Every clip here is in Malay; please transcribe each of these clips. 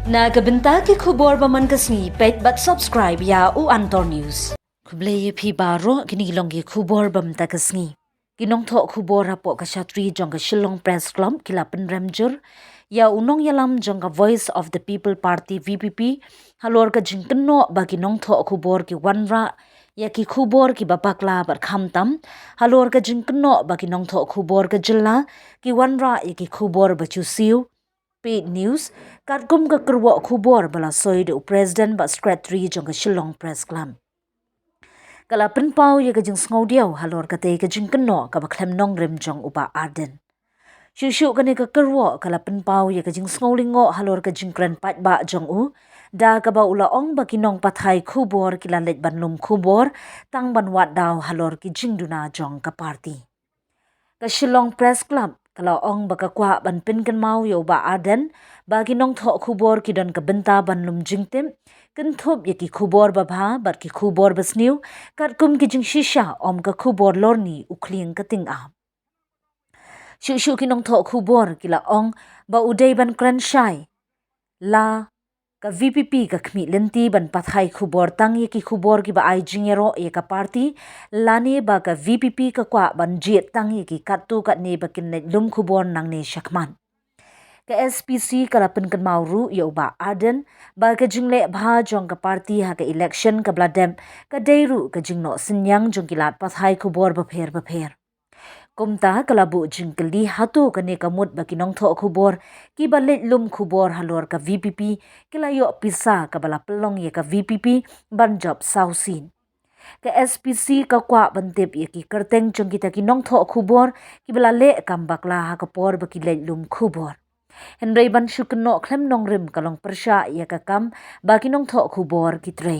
Nagabenta ki khubor baman kasni pet but subscribe ya u Antor News. Kubleye phi baro kinilong ki khubor bam ta kasni. Kinong tho khubor rapo ka Shatri jong ka Shillong Press Club kila pynrem jur ya unong yalam jong ka Voice of the People Party VPP halor ka jingkeno ba kinong tho khubor ki wanra ya ki khubor ki bapakla bar khamtam halor ka jingkeno ba kinong tho khubor ka jilla ki wanra ya ki khubor ba chusiu paid news kat gum ka kerwa khubor bala soid u president ba secretary jong ka Shillong Press Club kala penpau ye ka jing sngodiau halor ka te ka jing keno ka ba khlem nong rem jong u Bah Ardent shu ka ne ka kerwa kala penpau ye ka jing sngolingo halor ka jing kran pat ba jong u da ka ba ula ong ba kinong pathai khubor kila let banlum khubor tang ban wat daw halor ki jing duna jong ka party ka Shillong Press Club kalau ong baka kwa ban pin kan mau yo Bah Ardent bagi nong tho khubor ki don ka benta ban lum jingtem kan thop ye ki khubor ba bha bar ki khubor basniu kat kum ki jing shisha om ka khubor lorni ukling ka ting a shu ki nong tho khubor ki la ong ba udai ban kran shai la ka VPP ka khmi lenti ban pathai khubor tang ye ki khubor ki ba ai jingero ye ka party lani ba ka VPP ka kwa ban jet tang ye ki katu kat ne ba kin lum khubor nang ne shakman ka SPC ka lapin kan mauru ye Bah Ardent ba ka jingle bha jong ka party ha ka election ka bladem ka deiru ka jingno sinyang jong ki lat pathai khubor ba pher kumta kalabu jingkeli hatu kane kamut baki nong tho khubor ki balet lum khubor halor ka VPP kilayo pisa ka bala pelong ye ka VPP ban job sausin ka SPC ka kwa bantep ye ki kerteng jong kita ki nong tho khubor ki bala le kambakla ha ka por baki let lum khubor henrei ban shukno khlem nong rim kalong persha ye ka kam baki nong tho khubor ki tre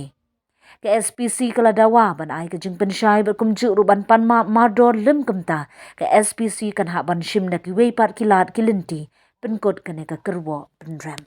ke SPC kala Dawa ban ai ka jing penshai ber kumju ruban panmap mador lim kamta ke SPC kan ha ban shim na ki wei pat kilat kilinti penkot kane ka kerwo pynrem